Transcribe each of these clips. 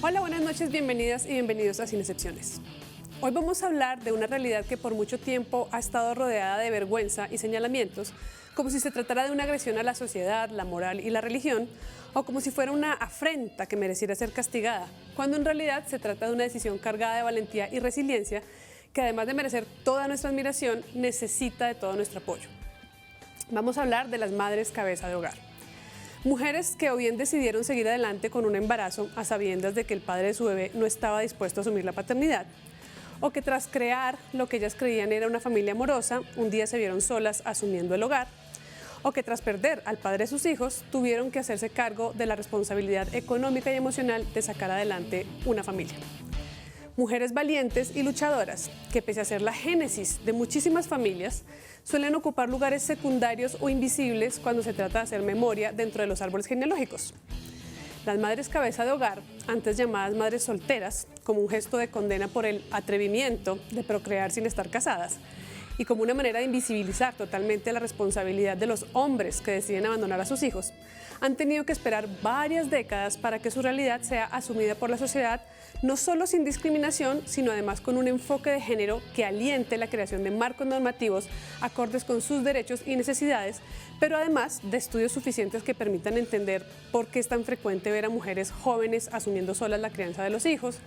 Hola, buenas noches, bienvenidas y bienvenidos a Sin Excepciones. Hoy vamos a hablar de una realidad que por mucho tiempo ha estado rodeada de vergüenza y señalamientos, como si se tratara de una agresión a la sociedad, la moral y la religión, o como si fuera una afrenta que mereciera ser castigada, cuando en realidad se trata de una decisión cargada de valentía y resiliencia que además de merecer toda nuestra admiración, necesita de todo nuestro apoyo. Vamos a hablar de las madres cabeza de hogar. Mujeres que o bien decidieron seguir adelante con un embarazo a sabiendas de que el padre de su bebé no estaba dispuesto a asumir la paternidad, o que tras crear lo que ellas creían era una familia amorosa, un día se vieron solas asumiendo el hogar, o que tras perder al padre de sus hijos, tuvieron que hacerse cargo de la responsabilidad económica y emocional de sacar adelante una familia. Mujeres valientes y luchadoras, que pese a ser la génesis de muchísimas familias, suelen ocupar lugares secundarios o invisibles cuando se trata de hacer memoria dentro de los árboles genealógicos. Las madres cabeza de hogar, antes llamadas madres solteras, como un gesto de condena por el atrevimiento de procrear sin estar casadas, y como una manera de invisibilizar totalmente la responsabilidad de los hombres que deciden abandonar a sus hijos, han tenido que esperar varias décadas para que su realidad sea asumida por la sociedad, no solo sin discriminación, sino además con un enfoque de género que aliente la creación de marcos normativos acordes con sus derechos y necesidades, pero además de estudios suficientes que permitan entender por qué es tan frecuente ver a mujeres jóvenes asumiendo solas la crianza de los hijos,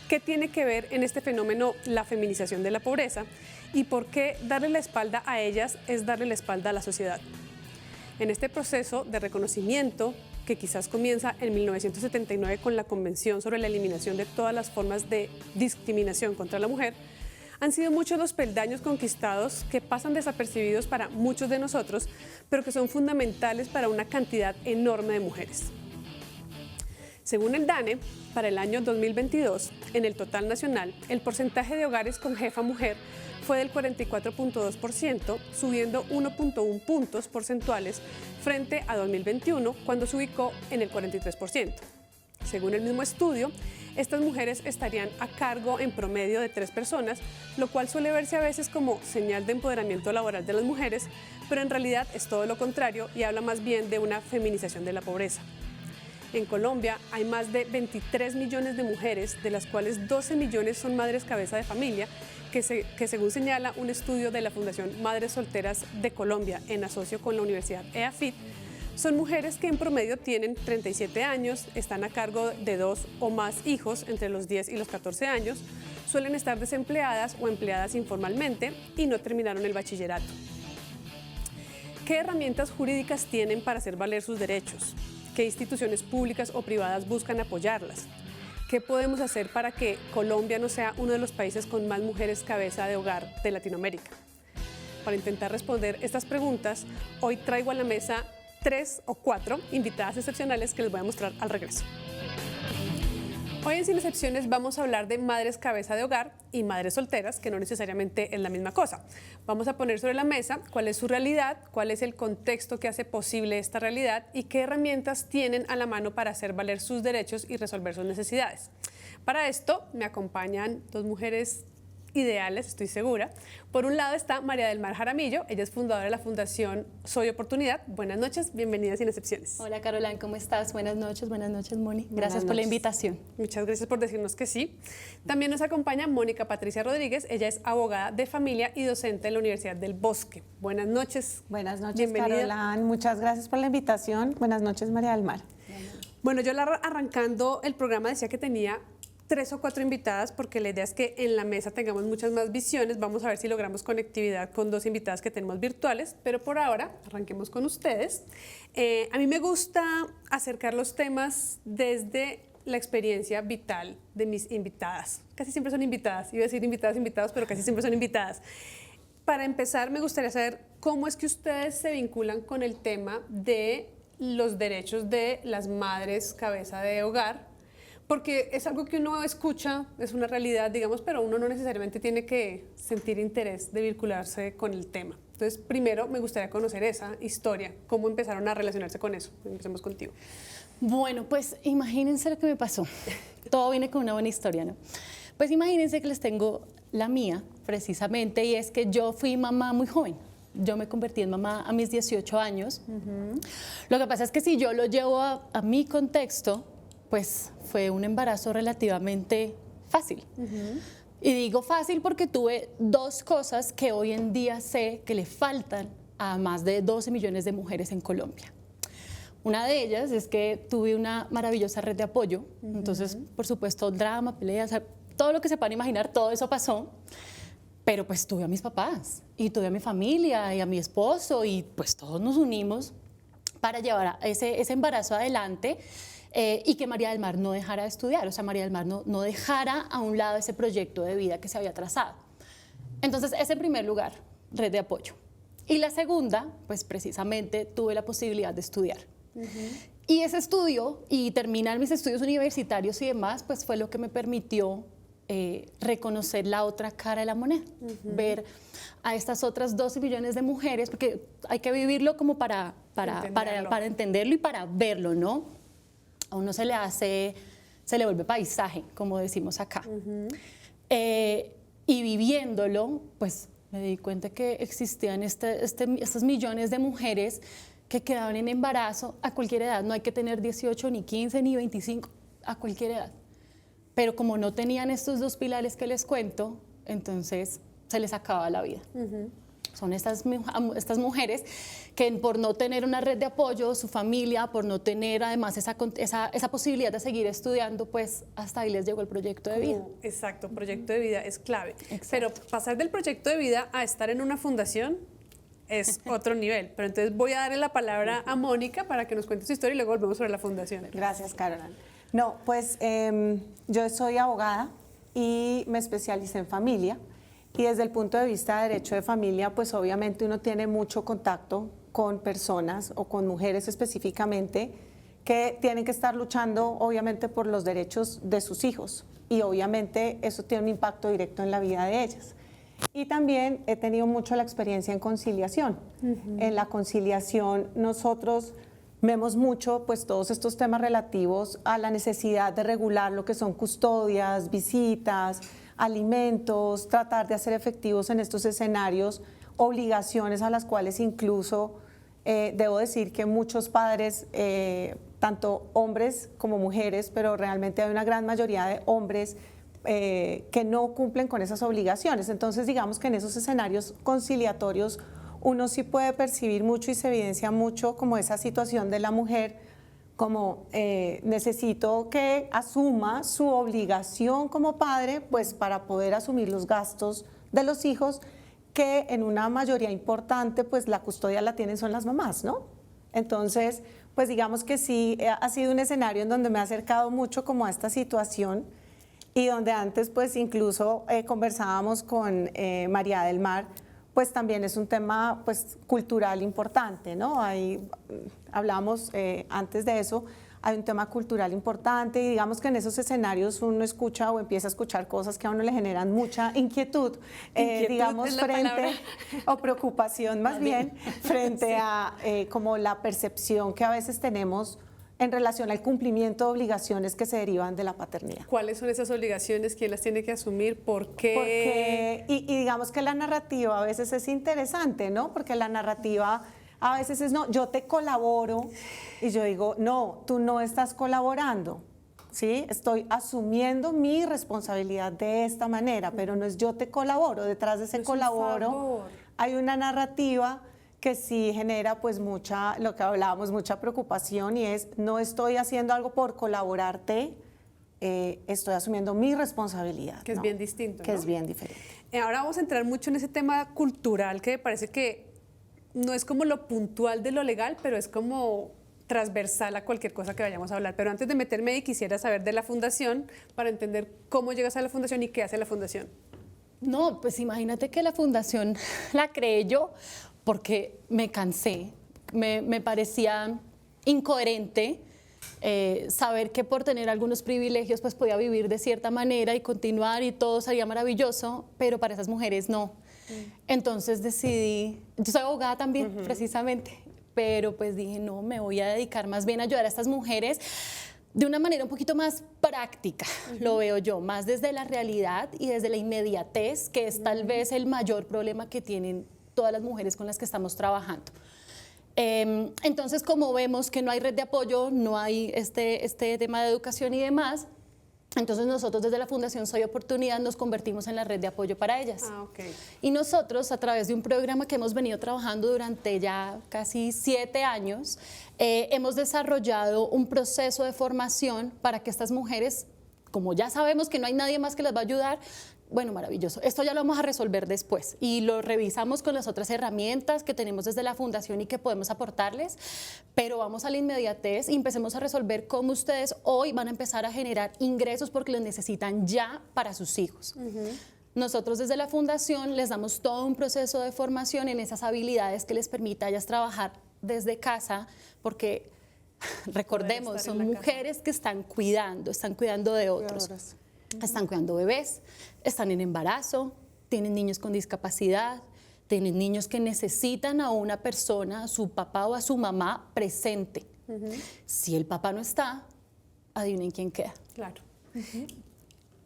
qué tiene que ver en este fenómeno la feminización de la pobreza y por qué darle la espalda a ellas es darle la espalda a la sociedad. En este proceso de reconocimiento, que quizás comienza en 1979 con la Convención sobre la Eliminación de todas las formas de discriminación contra la mujer, han sido muchos los peldaños conquistados que pasan desapercibidos para muchos de nosotros, pero que son fundamentales para una cantidad enorme de mujeres. Según el DANE, para el año 2022, en el total nacional, el porcentaje de hogares con jefa mujer fue del 44.2%, subiendo 1.1 puntos porcentuales frente a 2021, cuando se ubicó en el 43%. Según el mismo estudio, estas mujeres estarían a cargo en promedio de 3 personas, lo cual suele verse a veces como señal de empoderamiento laboral de las mujeres, pero en realidad es todo lo contrario y habla más bien de una feminización de la pobreza. En Colombia hay más de 23 millones de mujeres, de las cuales 12 millones son madres cabeza de familia, que según señala un estudio de la Fundación Madres Solteras de Colombia en asocio con la Universidad EAFIT, son mujeres que en promedio tienen 37 años, están a cargo de 2 o más hijos entre los 10 y los 14 años, suelen estar desempleadas o empleadas informalmente y no terminaron el bachillerato. ¿Qué herramientas jurídicas tienen para hacer valer sus derechos? ¿Qué instituciones públicas o privadas buscan apoyarlas? ¿Qué podemos hacer para que Colombia no sea uno de los países con más mujeres cabeza de hogar de Latinoamérica? Para intentar responder estas preguntas, hoy traigo a la mesa 3 o 4 invitadas excepcionales que les voy a mostrar al regreso. Hoy en Sin Excepciones vamos a hablar de madres cabeza de hogar y madres solteras, que no necesariamente es la misma cosa. Vamos a poner sobre la mesa cuál es su realidad, cuál es el contexto que hace posible esta realidad y qué herramientas tienen a la mano para hacer valer sus derechos y resolver sus necesidades. Para esto me acompañan 2 mujeres ideales, estoy segura. Por un lado está María del Mar Jaramillo, ella es fundadora de la Fundación Soy Oportunidad. Buenas noches, bienvenida Sin Excepciones. Hola Caroline, ¿cómo estás? Buenas noches, Moni. Gracias por la invitación. Muchas gracias por decirnos que sí. También nos acompaña Mónica Patricia Rodríguez, ella es abogada de familia y docente en la Universidad del Bosque. Buenas noches. Buenas noches, bienvenida. Caroline, muchas gracias por la invitación. Buenas noches, María del Mar. Bueno, yo arrancando el programa decía que tenía 3 o 4 invitadas porque la idea es que en la mesa tengamos muchas más visiones. Vamos a ver si logramos conectividad con 2 invitadas que tenemos virtuales, pero por ahora arranquemos con ustedes. A mí me gusta acercar los temas desde la experiencia vital de mis invitadas. Casi siempre son invitadas, iba a decir invitados, pero casi siempre son invitadas. Para empezar, me gustaría saber cómo es que ustedes se vinculan con el tema de los derechos de las madres cabeza de hogar, porque es algo que uno escucha, es una realidad, digamos, pero uno no necesariamente tiene que sentir interés de vincularse con el tema. Entonces, primero me gustaría conocer esa historia, cómo empezaron a relacionarse con eso. Empecemos contigo. Bueno, pues imagínense lo que me pasó. Todo viene con una buena historia, ¿no? Pues imagínense que les tengo la mía, precisamente, y es que yo fui mamá muy joven. Yo me convertí en mamá a mis 18 años. Lo que pasa es que si yo lo llevo a mi contexto, pues fue un embarazo relativamente fácil. Y digo fácil porque tuve dos cosas que hoy en día sé que le faltan a más de 12 millones de mujeres en Colombia. Una de ellas es que tuve una maravillosa red de apoyo. Entonces, por supuesto, drama, peleas, todo lo que se puedan imaginar, todo eso pasó. Pero pues tuve a mis papás y tuve a mi familia y a mi esposo y pues todos nos unimos para llevar ese embarazo adelante y que María del Mar no dejara de estudiar. O sea, María del Mar no dejara a un lado ese proyecto de vida que se había trazado. Entonces, ese en primer lugar, red de apoyo. Y la segunda, pues precisamente tuve la posibilidad de estudiar. Y ese estudio y terminar mis estudios universitarios y demás, pues fue lo que me permitió reconocer la otra cara de la moneda, ver a estas otras 12 millones de mujeres, porque hay que vivirlo como para entenderlo y para verlo, ¿no? A uno se le vuelve paisaje, como decimos acá. Y viviéndolo, pues me di cuenta que existían estos millones de mujeres que quedaban en embarazo a cualquier edad. No hay que tener 18, ni 15, ni 25, a cualquier edad. Pero como no tenían estos dos pilares que les cuento, entonces se les acababa la vida. Son estas mujeres que por no tener una red de apoyo, su familia, por no tener además esa posibilidad de seguir estudiando, pues hasta ahí les llegó el proyecto de vida. Exacto, proyecto de vida es clave. Exacto. Pero pasar del proyecto de vida a estar en una fundación es otro nivel. Pero entonces voy a darle la palabra a Mónica para que nos cuente su historia y luego volvemos sobre la fundación. Gracias, Caroline. No, pues yo soy abogada y me especialicé en familia. Y desde el punto de vista de derecho de familia, pues obviamente uno tiene mucho contacto con personas o con mujeres específicamente que tienen que estar luchando obviamente por los derechos de sus hijos. Y obviamente eso tiene un impacto directo en la vida de ellas. Y también he tenido mucho la experiencia en conciliación. En la conciliación nosotros vemos mucho pues todos estos temas relativos a la necesidad de regular lo que son custodias, visitas, alimentos, tratar de hacer efectivos en estos escenarios obligaciones a las cuales incluso debo decir que muchos padres, tanto hombres como mujeres, pero realmente hay una gran mayoría de hombres que no cumplen con esas obligaciones. Entonces digamos que en esos escenarios conciliatorios uno sí puede percibir mucho y se evidencia mucho como esa situación de la mujer como necesito que asuma su obligación como padre, pues para poder asumir los gastos de los hijos, que en una mayoría importante, pues la custodia la tienen son las mamás, ¿no? Entonces, pues digamos que sí, ha sido un escenario en donde me he acercado mucho como a esta situación y donde antes, pues incluso conversábamos con María del Mar, pues también es un tema pues, cultural importante, ¿no? Hablamos antes de eso, hay un tema cultural importante y digamos que en esos escenarios uno escucha o empieza a escuchar cosas que a uno le generan mucha inquietud, digamos, frente, o preocupación más bien, frente a como la percepción que a veces tenemos en relación al cumplimiento de obligaciones que se derivan de la paternidad. ¿Cuáles son esas obligaciones? ¿Quién las tiene que asumir? ¿Por qué? Y digamos que la narrativa a veces es interesante, ¿no? Porque la narrativa a veces es, no, yo te colaboro, y yo digo, no, tú no estás colaborando, ¿sí? Estoy asumiendo mi responsabilidad de esta manera, pero no es yo te colaboro, detrás de ese colaboro hay una narrativa que sí genera pues mucha, lo que hablábamos, mucha preocupación y es no estoy haciendo algo por colaborarte, estoy asumiendo mi responsabilidad. Que es bien distinto, que ¿no? es bien diferente. Ahora vamos a entrar mucho en ese tema cultural que me parece que no es como lo puntual de lo legal, pero es como transversal a cualquier cosa que vayamos a hablar. Pero antes de meterme ahí quisiera saber de la fundación para entender cómo llegas a la fundación y qué hace la fundación. No, pues imagínate que la fundación la creé yo porque me cansé, me parecía incoherente saber que por tener algunos privilegios pues podía vivir de cierta manera y continuar y todo sería maravilloso, pero para esas mujeres no. Entonces decidí, yo soy abogada también precisamente, pero pues dije no, me voy a dedicar más bien a ayudar a estas mujeres de una manera un poquito más práctica, lo veo yo, más desde la realidad y desde la inmediatez, que es tal vez el mayor problema que tienen todas las mujeres con las que estamos trabajando. Entonces, como vemos que no hay red de apoyo, no hay este tema de educación y demás, entonces nosotros desde la Fundación Soy Oportunidad nos convertimos en la red de apoyo para ellas. Okay. Y nosotros, a través de un programa que hemos venido trabajando durante ya casi 7 años, hemos desarrollado un proceso de formación para que estas mujeres, como ya sabemos que no hay nadie más que las va a ayudar, bueno, maravilloso. Esto ya lo vamos a resolver después y lo revisamos con las otras herramientas que tenemos desde la Fundación y que podemos aportarles, pero vamos a la inmediatez y empecemos a resolver cómo ustedes hoy van a empezar a generar ingresos porque los necesitan ya para sus hijos. Nosotros desde la Fundación les damos todo un proceso de formación en esas habilidades que les permita a ellas trabajar desde casa, porque recordemos, son mujeres que están cuidando de otros. Están cuidando bebés, están en embarazo, tienen niños con discapacidad, tienen niños que necesitan a una persona, a su papá o a su mamá presente. Si el papá no está, adivinen quién queda. Claro.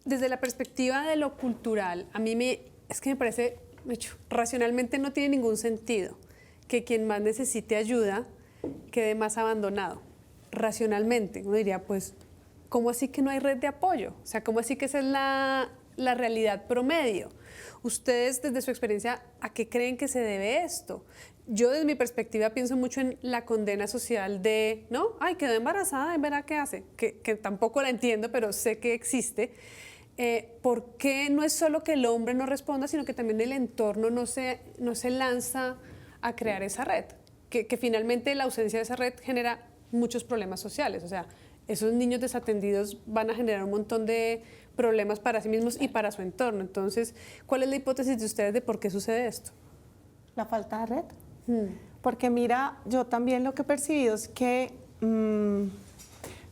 Desde la perspectiva de lo cultural, a mí es que me parece, racionalmente no tiene ningún sentido que quien más necesite ayuda quede más abandonado. Racionalmente, uno diría, pues, ¿cómo así que no hay red de apoyo? O sea, ¿cómo así que esa es la realidad promedio? Ustedes, desde su experiencia, ¿a qué creen que se debe esto? Yo, desde mi perspectiva, pienso mucho en la condena social de, ¿no? Ay, quedó embarazada, verá qué hace. Que tampoco la entiendo, pero sé que existe. ¿Por qué no es solo que el hombre no responda, sino que también el entorno no se lanza a crear esa red? Que finalmente la ausencia de esa red genera muchos problemas sociales. O sea, esos niños desatendidos van a generar un montón de problemas para sí mismos y para su entorno. Entonces, ¿cuál es la hipótesis de ustedes de por qué sucede esto? La falta de red. Porque mira, yo también lo que he percibido es que,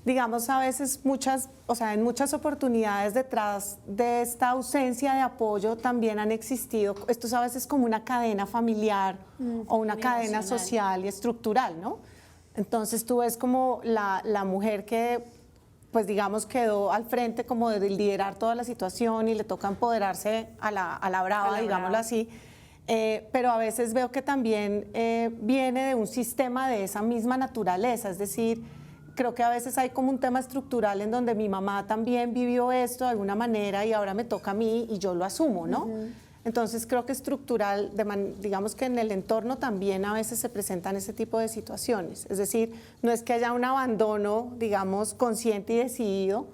digamos, a veces en muchas oportunidades detrás de esta ausencia de apoyo también han existido, esto es a veces como una cadena familiar o una cadena social y estructural, ¿no? Entonces tú ves como la mujer que, pues digamos, quedó al frente como de liderar toda la situación y le toca empoderarse a la brava, digámoslo así, pero a veces veo que también viene de un sistema de esa misma naturaleza, es decir, creo que a veces hay como un tema estructural en donde mi mamá también vivió esto de alguna manera y ahora me toca a mí y yo lo asumo, ¿no? Entonces creo que estructural, digamos que en el entorno también a veces se presentan ese tipo de situaciones. Es decir, no es que haya un abandono, digamos, consciente y decidido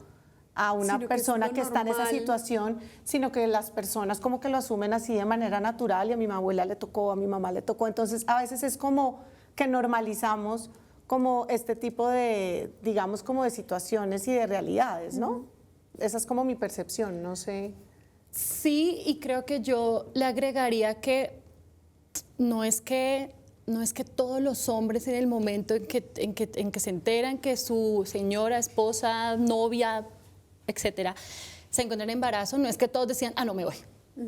a una persona que está en esa situación, sino que las personas como que lo asumen así de manera natural y a mi abuela le tocó, a mi mamá le tocó. Entonces a veces es como que normalizamos como este tipo de, digamos, como de situaciones y de realidades, ¿no? Esa es como mi percepción, no sé. Sí, y creo que yo le agregaría que no es que todos los hombres en el momento en que se enteran que su señora, esposa, novia, etcétera, se encuentran en embarazo, no es que todos decían, no me voy,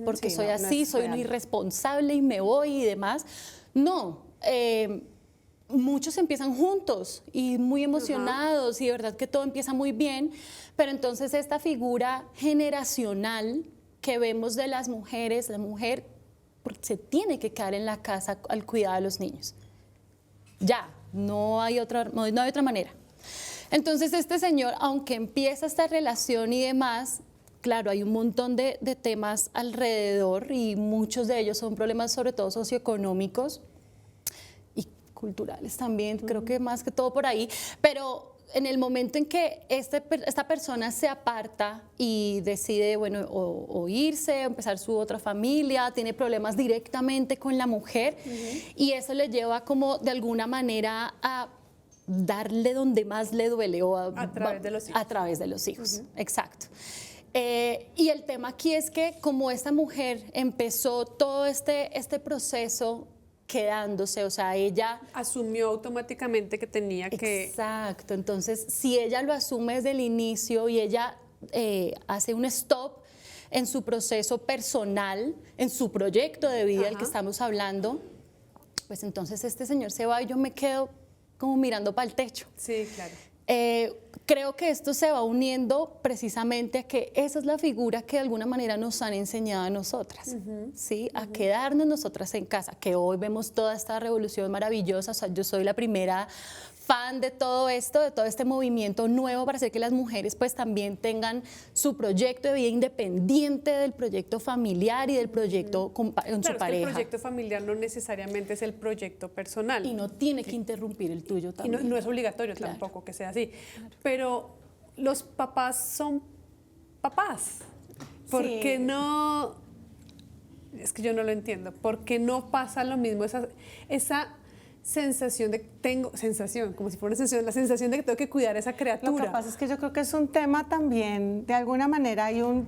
porque soy así, soy un irresponsable y me voy y demás. No, muchos empiezan juntos y muy emocionados y de verdad que todo empieza muy bien, pero entonces esta figura generacional que vemos de las mujeres, la mujer se tiene que quedar en la casa al cuidado de los niños. Ya, no hay otra manera. Entonces este señor, aunque empieza esta relación y demás, claro, hay un montón de temas alrededor y muchos de ellos son problemas sobre todo socioeconómicos y culturales también, creo que más que todo por ahí, pero en el momento en que esta persona se aparta y decide, bueno, o irse, empezar su otra familia, tiene problemas directamente con la mujer y eso le lleva como de alguna manera a darle donde más le duele o a través de los hijos. A través de los hijos, exacto. Y el tema aquí es que como esta mujer empezó todo este proceso quedándose, o sea, ella asumió automáticamente que tenía que... Exacto, entonces si ella lo asume desde el inicio y ella hace un stop en su proceso personal, en su proyecto de vida del que estamos hablando, pues entonces este señor se va y yo me quedo como mirando para el techo. Sí, claro. Creo que esto se va uniendo precisamente a que esa es la figura que de alguna manera nos han enseñado a nosotras, ¿sí? A quedarnos nosotras en casa, que hoy vemos toda esta revolución maravillosa. O sea, yo soy la primera fan de todo esto, de todo este movimiento nuevo para hacer que las mujeres pues también tengan su proyecto de vida independiente del proyecto familiar y del proyecto con su Claro, es que pareja. el proyecto familiar no necesariamente es el proyecto personal. Y no tiene que interrumpir el tuyo Y también. no es obligatorio tampoco que sea así. Pero los papás son papás. ¿Por Sí. qué no? Es que yo no lo entiendo. ¿Por qué no pasa lo mismo? Esa sensación de como si fuera una sensación, la sensación de que tengo que cuidar a esa criatura. Lo que pasa es que yo creo que es un tema también, de alguna manera yo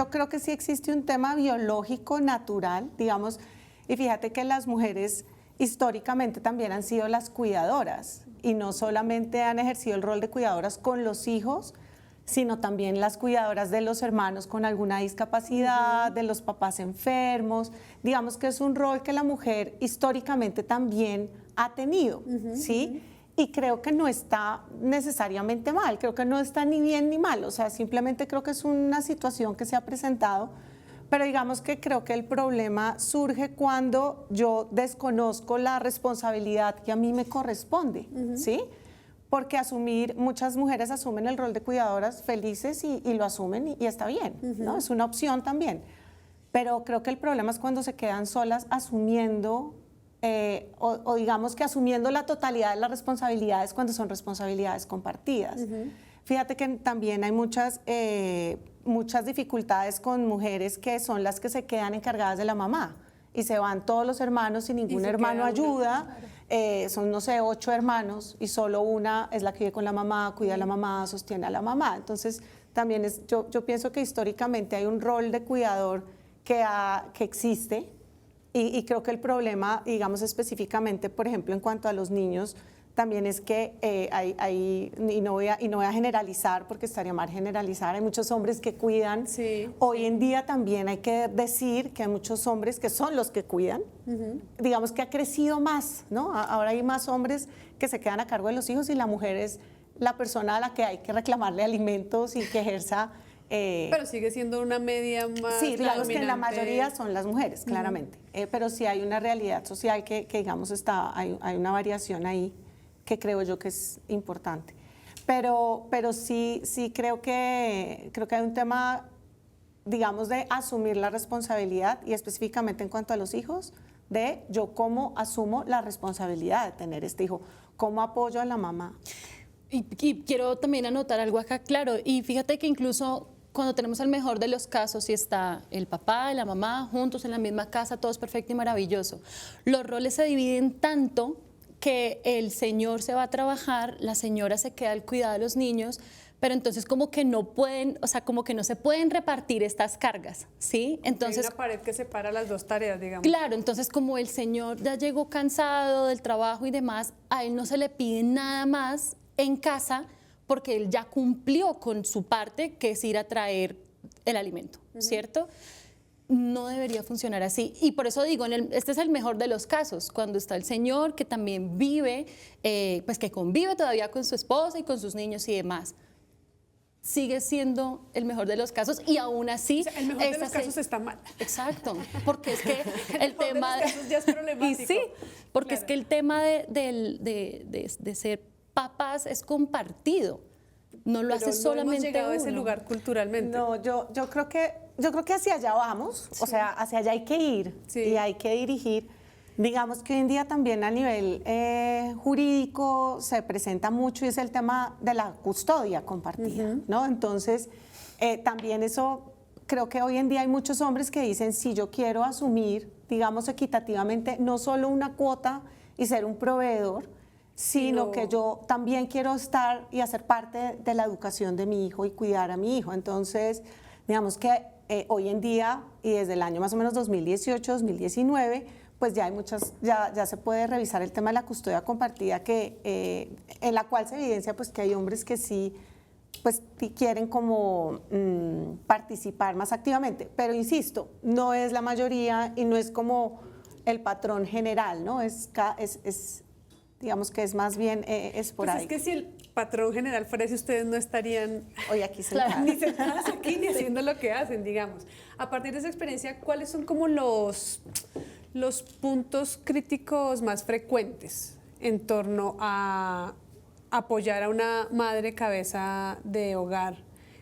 creo que sí existe un tema biológico natural, digamos, y fíjate que las mujeres históricamente también han sido las cuidadoras y no solamente han ejercido el rol de cuidadoras con los hijos, sino también las cuidadoras de los hermanos con alguna discapacidad, de los papás enfermos. Digamos que es un rol que la mujer históricamente también ha tenido, ¿sí? Y creo que no está necesariamente mal, creo que no está ni bien ni mal, o sea, simplemente creo que es una situación que se ha presentado, pero digamos que creo que el problema surge cuando yo desconozco la responsabilidad que a mí me corresponde, ¿sí? Porque muchas mujeres asumen el rol de cuidadoras felices y lo asumen y está bien, ¿no? Es una opción también. Pero creo que el problema es cuando se quedan solas asumiendo, o digamos que asumiendo la totalidad de las responsabilidades cuando son responsabilidades compartidas. Fíjate que también hay muchas dificultades con mujeres que son las que se quedan encargadas de la mamá y se van todos los hermanos y ningún hermano ayuda. Son, no sé, 8 hermanos y solo una es la que vive con la mamá, cuida a la mamá, sostiene a la mamá. Entonces, también yo pienso que históricamente hay un rol de cuidador que existe y creo que el problema, digamos específicamente, por ejemplo, en cuanto a los niños, también es que y no voy a generalizar porque estaría mal generalizar, hay muchos hombres que cuidan. Sí, Hoy en día también hay que decir que hay muchos hombres que son los que cuidan, digamos que ha crecido más, ¿no? Ahora hay más hombres que se quedan a cargo de los hijos y la mujer es la persona a la que hay que reclamarle alimentos y que ejerza... pero sigue siendo una media más sí, digamos que en la dominante. mayoría son las mujeres, claramente, pero sí hay una realidad social que digamos, hay una variación ahí que creo yo que es importante. Pero sí creo que hay un tema, digamos, de asumir la responsabilidad y específicamente en cuanto a los hijos, de yo cómo asumo la responsabilidad de tener este hijo, cómo apoyo a la mamá. Y quiero también anotar algo acá, claro, y fíjate que incluso cuando tenemos el mejor de los casos y está el papá y la mamá juntos en la misma casa, todo es perfecto y maravilloso, los roles se dividen tanto que el señor se va a trabajar, la señora se queda al cuidado de los niños, pero entonces como que no pueden, o sea, como que no se pueden repartir estas cargas, ¿sí? Entonces, hay una pared que separa las dos tareas, digamos. claro, entonces como el señor ya llegó cansado del trabajo y demás, a él no se le pide nada más en casa porque él ya cumplió con su parte, que es ir a traer el alimento, ¿cierto? No debería funcionar así. Y por eso digo, este es el mejor de los casos, cuando está el señor que también vive, pues que convive todavía con su esposa y con sus niños y demás. Sigue siendo el mejor de los casos y aún así... O sea, el mejor de los casos está mal. Exacto, porque es que el mejor tema... de los casos ya es problemático. Y sí, porque Claro. es que el tema de ser papás es compartido. No lo Pero hace no solamente hemos llegado a ese uno. lugar culturalmente. No, yo creo que hacia allá vamos, o sea, hacia allá hay que ir Sí. y hay que dirigir. Digamos que hoy en día también a nivel jurídico se presenta mucho y es el tema de la custodia compartida, ¿no? Entonces, también eso, creo que hoy en día hay muchos hombres que dicen, si yo quiero asumir, digamos, equitativamente, no solo una cuota y ser un proveedor, sino que yo también quiero estar y hacer parte de la educación de mi hijo y cuidar a mi hijo. Entonces, digamos que hoy en día y desde el año más o menos 2018, 2019, pues ya hay ya se puede revisar el tema de la custodia compartida en la cual se evidencia pues que hay hombres que sí pues quieren como participar más activamente, pero insisto, no es la mayoría y no es como el patrón general, ¿no? Digamos que es más bien Pues esporádico. es que patrón general fuera ese, ustedes no estarían Hoy aquí sentadas. ni sentadas aquí ni haciendo lo que hacen, digamos. A partir de esa experiencia, ¿cuáles son como los puntos críticos más frecuentes en torno a apoyar a una madre cabeza de hogar?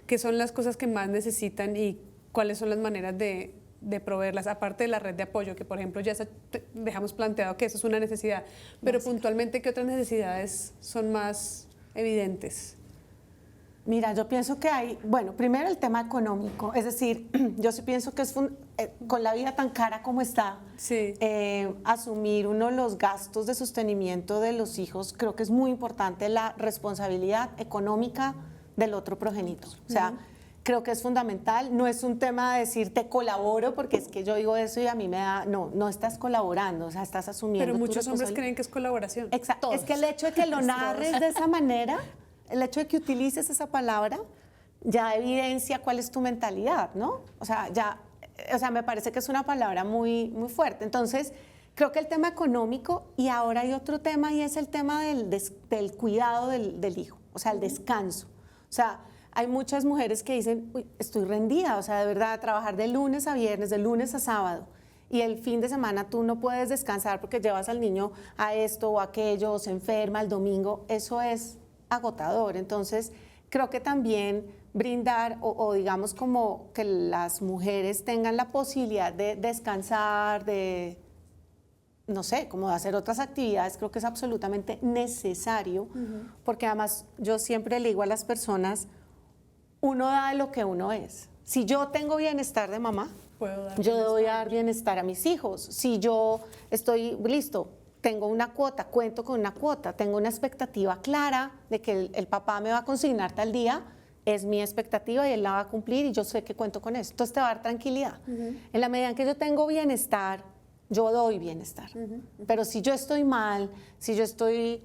¿Qué son las cosas que más necesitan y cuáles son las maneras de proveerlas, aparte de la red de apoyo, que por ejemplo ya dejamos planteado que eso es una necesidad, pero puntualmente, ¿qué otras necesidades son más evidentes? Mira, yo pienso que hay, bueno, primero el tema económico, es decir, yo sí pienso que es con la vida tan cara como está, Sí. Asumir uno los gastos de sostenimiento de los hijos, creo que es muy importante la responsabilidad económica del otro progenitor. O sea, creo que es fundamental, no es un tema de decir te colaboro, porque es que yo digo eso y a mí me da, no estás colaborando, o sea, estás asumiendo Pero tu muchos hombres responsabilidad. creen que es colaboración. Exacto, es que el hecho de que lo narres de esa manera, el hecho de que utilices esa palabra, ya evidencia cuál es tu mentalidad, ¿no? O sea, me parece que es una palabra muy, muy fuerte. Entonces, creo que el tema económico, y ahora hay otro tema, y es el tema del cuidado del hijo, o sea, el descanso. O sea, hay muchas mujeres que dicen, uy, estoy rendida, o sea, de verdad, trabajar de lunes a viernes, de lunes a sábado, y el fin de semana tú no puedes descansar porque llevas al niño a esto o aquello, o se enferma el domingo, eso es agotador. Entonces, creo que también brindar o digamos como que las mujeres tengan la posibilidad de descansar, de, no sé, como de hacer otras actividades, creo que es absolutamente necesario, porque además yo siempre le digo a las personas, uno da de lo que uno es. Si yo tengo bienestar de mamá, yo doy a dar bienestar a mis hijos. Si yo estoy listo, tengo una cuota, cuento con una cuota, tengo una expectativa clara de que el papá me va a consignar tal día, es mi expectativa y él la va a cumplir y yo sé que cuento con eso. Entonces te va a dar tranquilidad. En la medida en que yo tengo bienestar, yo doy bienestar. Pero si yo estoy mal, si yo estoy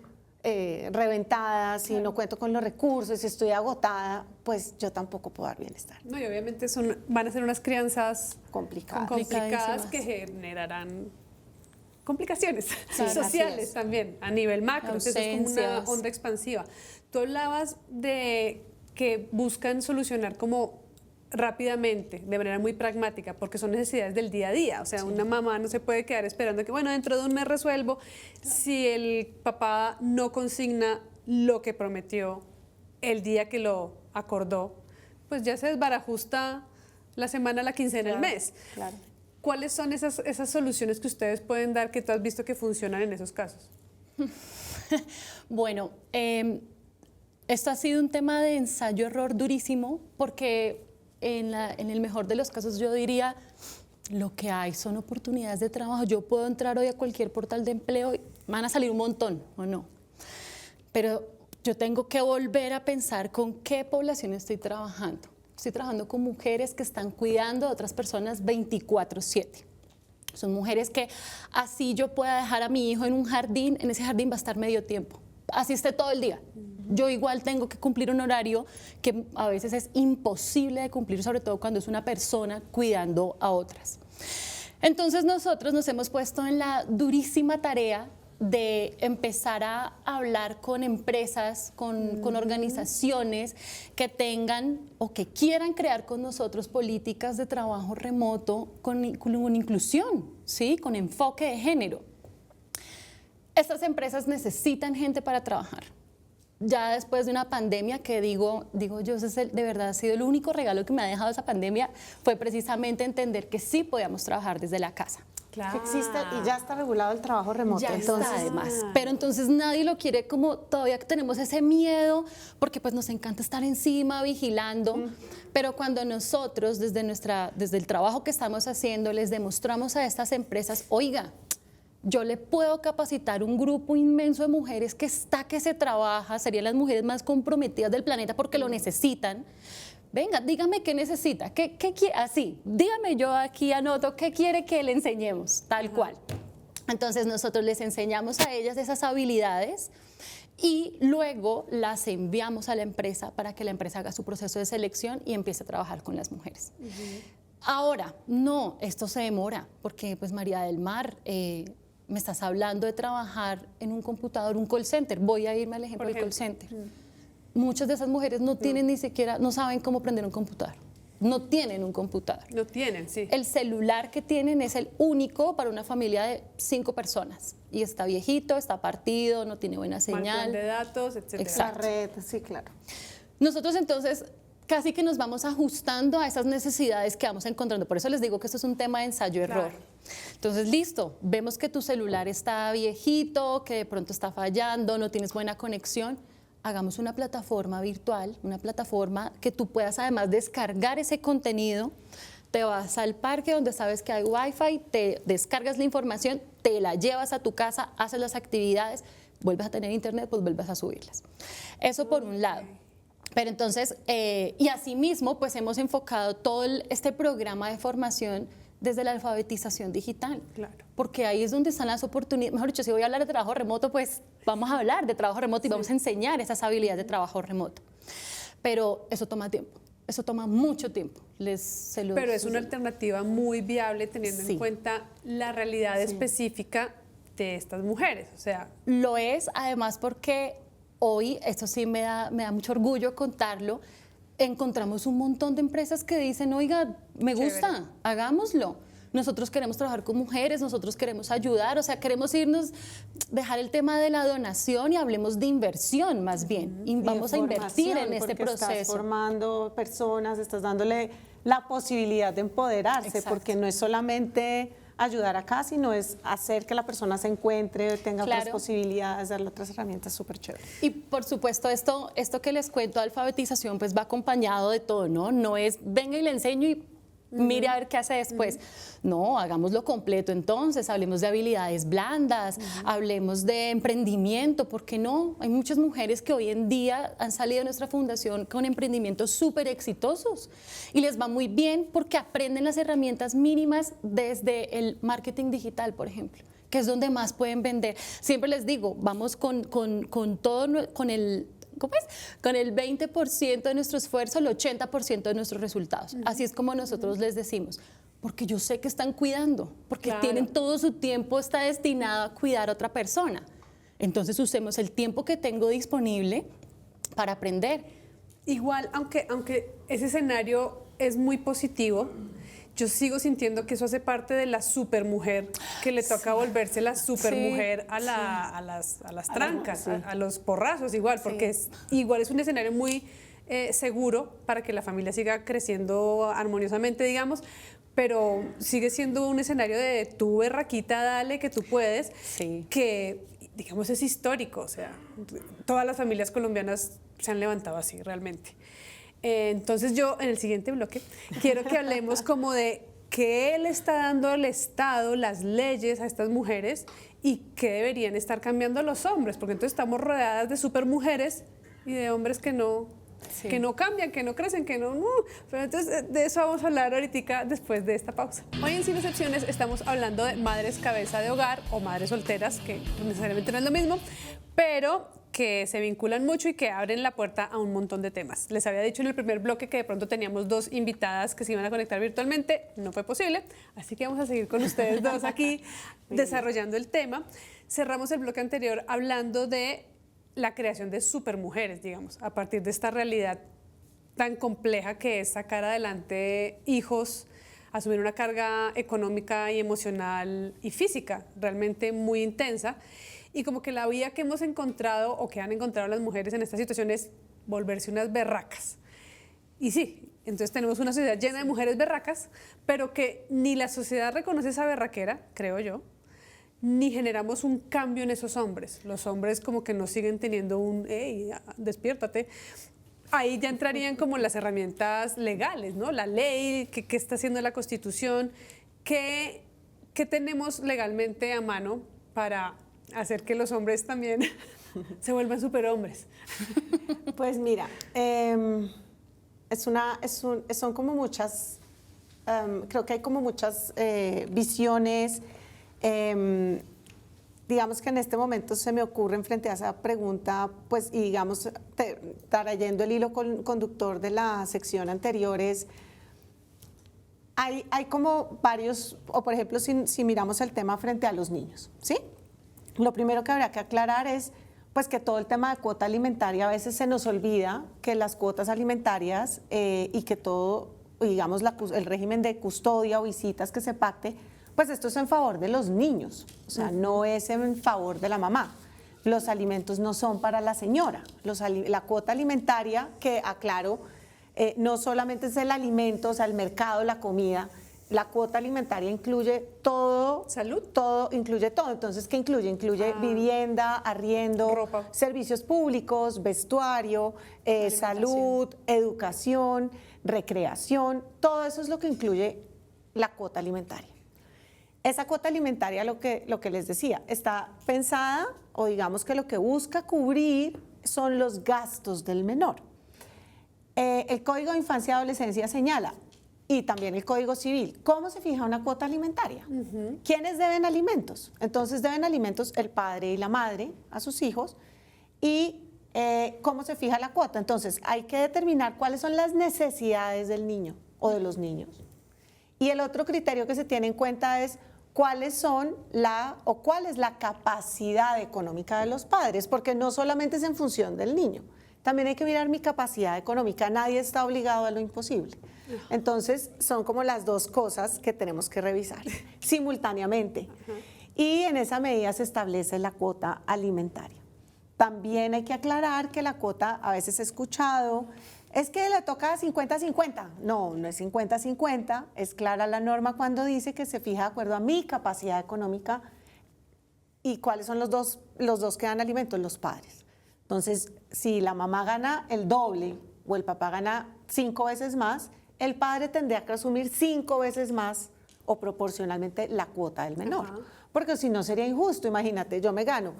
reventada, si no cuento con los recursos, si estoy agotada, pues yo tampoco puedo dar bienestar. No, y obviamente van a ser unas crianzas Complicadas. complicadas que generarán complicaciones Claro, sociales también, a nivel macro. Eso es como una Ausencias. onda expansiva. Tú hablabas de que buscan solucionar como rápidamente, de manera muy pragmática, porque son necesidades del día a día. O sea, una mamá no se puede quedar esperando que, bueno, dentro de un mes resuelvo, si el papá no consigna lo que prometió el día que lo acordó, pues ya se desbarajusta la semana, la quincena, el mes. Claro. ¿Cuáles son esas soluciones que ustedes pueden dar que tú has visto que funcionan en esos casos? Bueno, esto ha sido un tema de ensayo-error durísimo porque en el mejor de los casos yo diría, lo que hay son oportunidades de trabajo. Yo puedo entrar hoy a cualquier portal de empleo y van a salir un montón, ¿o no? Pero yo tengo que volver a pensar con qué población estoy trabajando. Estoy trabajando con mujeres que están cuidando a otras personas 24/7. Son mujeres que así yo pueda dejar a mi hijo en un jardín, en ese jardín va a estar medio tiempo. Así esté todo el día. Yo igual tengo que cumplir un horario que a veces es imposible de cumplir, sobre todo cuando es una persona cuidando a otras. Entonces nosotros nos hemos puesto en la durísima tarea de empezar a hablar con empresas, con organizaciones que tengan o que quieran crear con nosotros políticas de trabajo remoto con inclusión, ¿sí? Con enfoque de género. Estas empresas necesitan gente para trabajar. Ya después de una pandemia que digo yo, de verdad ha sido el único regalo que me ha dejado esa pandemia, fue precisamente entender que sí podíamos trabajar desde la casa. Que existe y ya está regulado el trabajo remoto. Ya entonces, está además, pero entonces nadie lo quiere, como todavía tenemos ese miedo, porque pues nos encanta estar encima, vigilando, pero cuando nosotros desde el trabajo que estamos haciendo les demostramos a estas empresas, oiga, yo le puedo capacitar un grupo inmenso de mujeres que se trabaja, serían las mujeres más comprometidas del planeta porque lo necesitan. Venga, dígame qué necesita, qué quiere, así, dígame, yo aquí anoto qué quiere que le enseñemos, tal cual. Entonces nosotros les enseñamos a ellas esas habilidades y luego las enviamos a la empresa para que la empresa haga su proceso de selección y empiece a trabajar con las mujeres. Ahora, no, esto se demora, porque pues María del Mar, me estás hablando de trabajar en un computador, un call center, voy a irme al ejemplo del call center. muchas de esas mujeres no tienen ni siquiera, no saben cómo prender un computador. No tienen un computador. No tienen, sí. El celular que tienen es el único para una familia de 5 personas. Y está viejito, está partido, no tiene buena Mal señal. plan de datos, etcétera. Exacto. La red, sí, claro. Nosotros entonces casi que nos vamos ajustando a esas necesidades que vamos encontrando. Por eso les digo que esto es un tema de ensayo-error. Claro. Entonces, listo, vemos que tu celular está viejito, que de pronto está fallando, no tienes buena conexión. Hagamos una plataforma virtual, una plataforma que tú puedas además descargar ese contenido. Te vas al parque donde sabes que hay Wi-Fi, te descargas la información, te la llevas a tu casa, haces las actividades, vuelves a tener internet, pues vuelves a subirlas. Eso por un lado. Pero entonces, y asimismo, pues hemos enfocado todo este programa de formación desde la alfabetización digital. Claro. Porque ahí es donde están las oportunidades. Mejor dicho, si voy a hablar de trabajo remoto, pues vamos a hablar de trabajo remoto y vamos a enseñar esas habilidades de trabajo remoto. Pero eso toma tiempo, eso toma mucho tiempo. Pero es una alternativa muy viable teniendo en cuenta la realidad específica de estas mujeres. O sea, lo es, además porque hoy, esto sí me da mucho orgullo contarlo, encontramos un montón de empresas que dicen, oiga, me gusta, hagámoslo. Nosotros queremos trabajar con mujeres, nosotros queremos ayudar, o sea, queremos irnos, dejar el tema de la donación y hablemos de inversión más bien. Y vamos a invertir en este proceso. Estás formando personas, estás dándole la posibilidad de empoderarse, Exacto. porque no es solamente ayudar acá, sino es hacer que la persona se encuentre, tenga otras posibilidades, darle otras herramientas súper chéveres. Y por supuesto, esto que les cuento de alfabetización, pues va acompañado de todo, ¿no? No es, venga y le enseño y mire a ver qué hace después. No, hagámoslo completo entonces, hablemos de habilidades blandas, hablemos de emprendimiento, ¿por qué no? Hay muchas mujeres que hoy en día han salido de nuestra fundación con emprendimientos súper exitosos y les va muy bien porque aprenden las herramientas mínimas desde el marketing digital, por ejemplo, que es donde más pueden vender. Siempre les digo, vamos con todo, con el... ¿Cómo es? Con el 20% de nuestro esfuerzo, el 80% de nuestros resultados. Así es como nosotros les decimos, porque yo sé que están cuidando, porque tienen todo su tiempo, está destinado a cuidar a otra persona. Entonces usemos el tiempo que tengo disponible para aprender. Igual, aunque ese escenario es muy positivo, yo sigo sintiendo que eso hace parte de la supermujer, que le toca volverse la supermujer a las trancas, a los porrazos igual, porque igual es un escenario muy seguro para que la familia siga creciendo armoniosamente, digamos, pero sigue siendo un escenario de tú, berraquita, dale, que tú puedes, que digamos es histórico, o sea, todas las familias colombianas se han levantado así realmente. Entonces yo en el siguiente bloque quiero que hablemos como de qué le está dando el Estado, las leyes a estas mujeres y qué deberían estar cambiando los hombres, porque entonces estamos rodeadas de supermujeres y de hombres que no cambian, que no crecen, que no. Pero entonces de eso vamos a hablar ahorita después de esta pausa. Hoy en Sin Excepciones estamos hablando de madres cabeza de hogar o madres solteras, que necesariamente no es lo mismo, pero que se vinculan mucho y que abren la puerta a un montón de temas. Les había dicho en el primer bloque que de pronto teníamos 2 invitadas que se iban a conectar virtualmente, no fue posible, así que vamos a seguir con ustedes 2 aquí desarrollando el tema. Cerramos el bloque anterior hablando de la creación de supermujeres, digamos, a partir de esta realidad tan compleja que es sacar adelante hijos, asumir una carga económica y emocional y física realmente muy intensa. Y como que la vía que hemos encontrado o que han encontrado las mujeres en esta situación es volverse unas berracas. Y sí, entonces tenemos una sociedad llena de mujeres berracas, pero que ni la sociedad reconoce esa berraquera, creo yo, ni generamos un cambio en esos hombres. Los hombres como que no siguen teniendo un, hey, despiértate. Ahí ya entrarían como las herramientas legales, ¿no? La ley, ¿qué está haciendo la Constitución? ¿Qué tenemos legalmente a mano para hacer que los hombres también se vuelvan superhombres? Pues mira, son como muchas, creo que hay como muchas visiones. Digamos que en este momento se me ocurre frente a esa pregunta, pues, y digamos, trayendo el hilo conductor de la sección anterior, hay como varios, o por ejemplo, si miramos el tema frente a los niños, ¿sí? Lo primero que habría que aclarar es pues que todo el tema de cuota alimentaria a veces se nos olvida que las cuotas alimentarias y que todo, digamos, el régimen de custodia o visitas que se pacte, pues esto es en favor de los niños, o sea, no es en favor de la mamá. Los alimentos no son para la señora. La cuota alimentaria, que aclaro, no solamente es el alimento, o sea, el mercado, la comida. La cuota alimentaria incluye todo. ¿Salud? Todo, incluye todo. Entonces, ¿qué incluye? Incluye vivienda, arriendo, ropa, servicios públicos, vestuario, salud, educación, recreación. Todo eso es lo que incluye la cuota alimentaria. Esa cuota alimentaria, lo que les decía, está pensada, o digamos que lo que busca cubrir son los gastos del menor. El Código de Infancia y Adolescencia señala, y también el Código Civil, ¿cómo se fija una cuota alimentaria? ¿Quiénes deben alimentos? Entonces deben alimentos el padre y la madre a sus hijos. ¿Y cómo se fija la cuota? Entonces hay que determinar cuáles son las necesidades del niño o de los niños. Y el otro criterio que se tiene en cuenta es cuál es la capacidad económica de los padres, porque no solamente es en función del niño, también hay que mirar mi capacidad económica, nadie está obligado a lo imposible. Entonces son como las dos cosas que tenemos que revisar simultáneamente. Y en esa medida se establece la cuota alimentaria. También hay que aclarar que la cuota, a veces he escuchado, es que le toca 50-50. No, no es 50-50, es clara la norma cuando dice que se fija de acuerdo a mi capacidad económica y cuáles son los dos que dan alimentos, los padres. Entonces, si la mamá gana el doble o el papá gana 5 veces más, el padre tendría que asumir 5 veces más o proporcionalmente la cuota del menor. Porque si no sería injusto, imagínate, yo me gano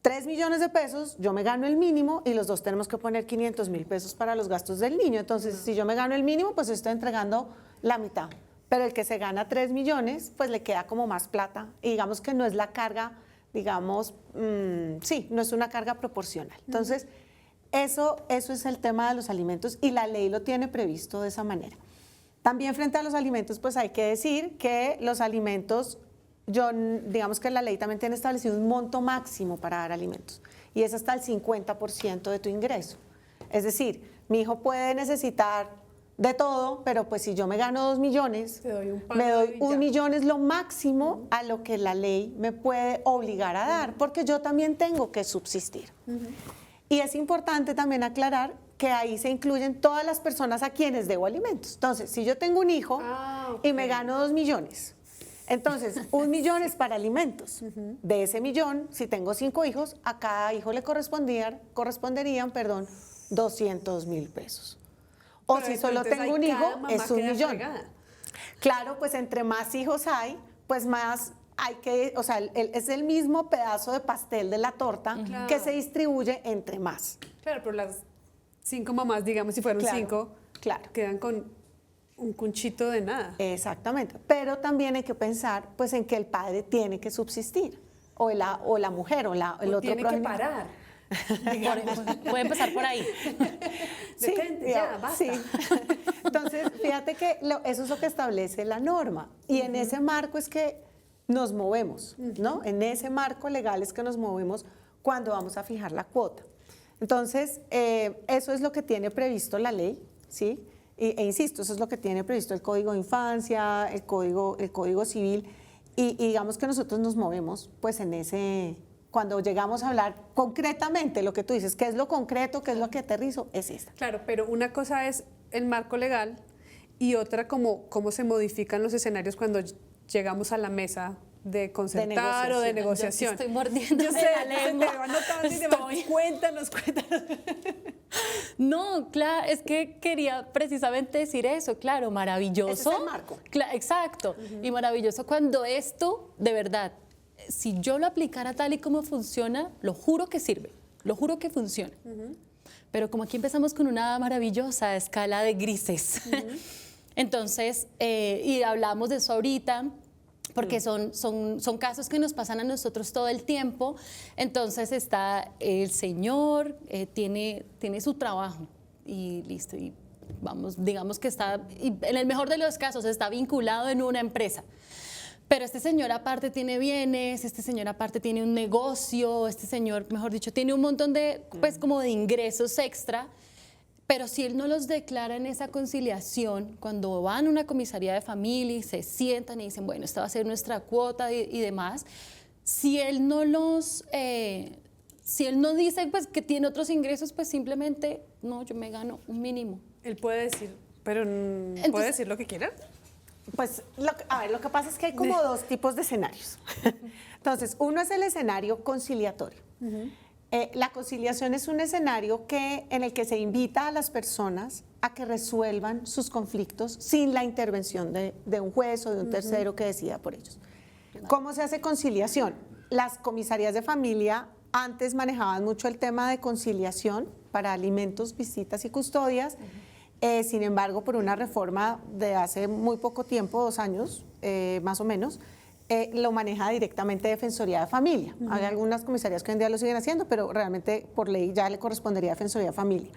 3 millones de pesos, yo me gano el mínimo y los dos tenemos que poner 500.000 pesos para los gastos del niño. Entonces, si yo me gano el mínimo, pues estoy entregando la mitad. Pero el que se gana 3 millones, pues le queda como más plata. Y digamos que no es la carga, digamos, sí, no es una carga proporcional. Entonces, eso es el tema de los alimentos y la ley lo tiene previsto de esa manera. También frente a los alimentos, pues hay que decir que los alimentos, digamos que la ley también tiene establecido un monto máximo para dar alimentos y es hasta el 50% de tu ingreso. Es decir, mi hijo puede necesitar de todo, pero pues si yo me gano 2 millones, me doy 1 millón es lo máximo a lo que la ley me puede obligar a dar, porque yo también tengo que subsistir. Y es importante también aclarar que ahí se incluyen todas las personas a quienes debo alimentos. Entonces, si yo tengo un hijo y me gano 2 millones, entonces 1 millón es para alimentos. De ese millón, si tengo 5 hijos, a cada hijo le corresponderían 200.000 pesos. O pero si solo tengo un hijo, es 1 millón. Fregada. Claro, pues entre más hijos hay, pues más hay que, o sea, es el mismo pedazo de pastel de la torta que se distribuye entre más. Claro, pero las 5 mamás, digamos, si fueron 5, quedan con un cunchito de nada. Exactamente, pero también hay que pensar pues en que el padre tiene que subsistir, o la mujer, o el otro tiene que parar. Puede empezar por ahí. Sí, ya, basta. Sí. Entonces, fíjate que eso es lo que establece la norma. Y en ese marco es que nos movemos, ¿no? En ese marco legal es que nos movemos cuando vamos a fijar la cuota. Entonces, eso es lo que tiene previsto la ley, ¿sí? E insisto, eso es lo que tiene previsto el Código de Infancia, el Código Civil, y digamos que nosotros nos movemos pues en ese, cuando llegamos a hablar concretamente, lo que tú dices, ¿qué es lo concreto, qué es lo que aterrizo? Es esta. Claro, pero una cosa es el marco legal y otra cómo se modifican los escenarios cuando llegamos a la mesa de concertar o de negociación. Yo estoy mordiendo la lengua. Cuéntanos. No, claro, es que quería precisamente decir eso, claro, maravilloso. Ese es el marco. Exacto, y maravilloso cuando esto, de verdad, si yo lo aplicara tal y como funciona, lo juro que sirve, lo juro que funciona. Pero como aquí empezamos con una maravillosa escala de grises, entonces, y hablamos de eso ahorita, porque son casos que nos pasan a nosotros todo el tiempo. Entonces está el señor, tiene su trabajo y listo, y vamos, digamos que está, y en el mejor de los casos, está vinculado en una empresa. Pero este señor aparte tiene bienes, este señor aparte tiene un negocio, este señor, mejor dicho, tiene un montón de, pues como de ingresos extra, pero si él no los declara en esa conciliación, cuando van a una comisaría de familia y se sientan y dicen, bueno, esta va a ser nuestra cuota y demás, si él no los, si él no dice pues que tiene otros ingresos, pues simplemente, no, yo me gano un mínimo. Él puede decir, pero Entonces, ¿puede decir lo que quiera? Pues, a ver, lo que pasa es que hay como dos tipos de escenarios. Entonces, uno es el escenario conciliatorio. La conciliación es un escenario en el que se invita a las personas a que resuelvan sus conflictos sin la intervención de un juez o de un tercero que decida por ellos. ¿Cómo se hace conciliación? Las comisarías de familia antes manejaban mucho el tema de conciliación para alimentos, visitas y custodias. Sin embargo, por una reforma de hace muy poco tiempo, 2 años más o menos, lo maneja directamente Defensoría de Familia. Hay algunas comisarías que hoy en día lo siguen haciendo, pero realmente por ley ya le correspondería a Defensoría de Familia.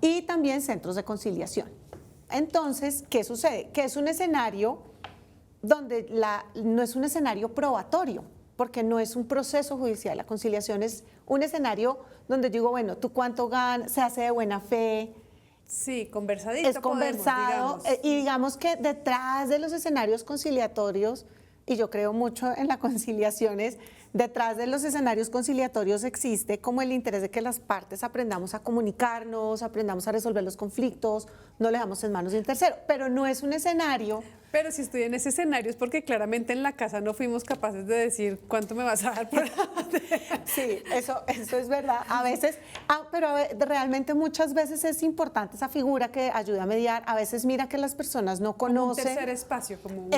Y también centros de conciliación. Entonces, ¿qué sucede? Que es un escenario donde no es un escenario probatorio, porque no es un proceso judicial. La conciliación es un escenario donde digo, bueno, ¿tú cuánto ganas? Se hace de buena fe. Sí, conversadito. Es conversado, y digamos que detrás de los escenarios conciliatorios, y yo creo mucho en las conciliaciones, detrás de los escenarios conciliatorios existe como el interés de que las partes aprendamos a comunicarnos, aprendamos a resolver los conflictos, no le dejamos en manos de un tercero, pero no es un escenario. Pero si estoy en ese escenario es porque claramente en la casa no fuimos capaces de decir cuánto me vas a dar por... Sí, eso es verdad. A veces, pero realmente muchas veces es importante esa figura que ayuda a mediar. A veces mira que las personas no conocen. Como un tercer espacio. Como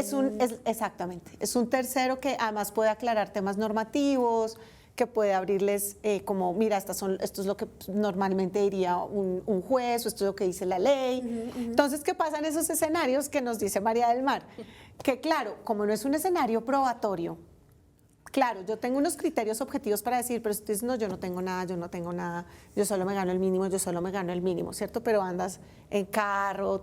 exactamente. Es un tercero que además puede aclarar temas normativos, que puede abrirles como, mira, esto es lo que normalmente diría un juez, o esto es lo que dice la ley. Entonces, ¿qué pasa en esos escenarios que nos dice María del Mar? Que claro, como no es un escenario probatorio, claro, yo tengo unos criterios objetivos para decir, pero si tú dices, no, yo no tengo nada, yo solo me gano el mínimo, ¿cierto? Pero andas en carro,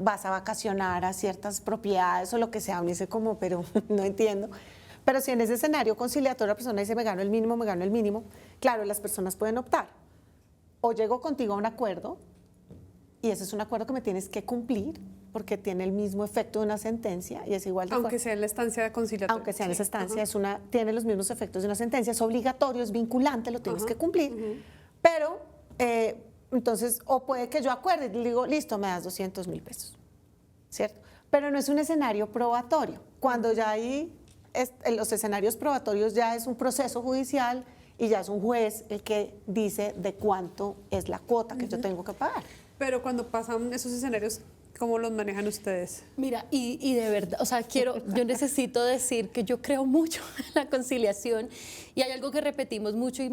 vas a vacacionar a ciertas propiedades o lo que sea, uno dice como, pero no entiendo. Pero si en ese escenario conciliatorio la persona dice, me gano el mínimo, claro, las personas pueden optar. O llego contigo a un acuerdo, y ese es un acuerdo que me tienes que cumplir, porque tiene el mismo efecto de una sentencia, y es igual de aunque sea en la estancia conciliatoria. Aunque sea en esa estancia, tiene los mismos efectos de una sentencia, es obligatorio, es vinculante, lo tienes que cumplir. Pero, entonces, o puede que yo acuerde y digo, listo, me das 200.000 pesos, ¿cierto? Pero no es un escenario probatorio. Cuando ya hay... en los escenarios probatorios ya es un proceso judicial y ya es un juez el que dice de cuánto es la cuota que yo tengo que pagar. Pero cuando pasan esos escenarios, ¿cómo los manejan ustedes? Mira, y de verdad, o sea, yo necesito decir que yo creo mucho en la conciliación, y hay algo que repetimos mucho y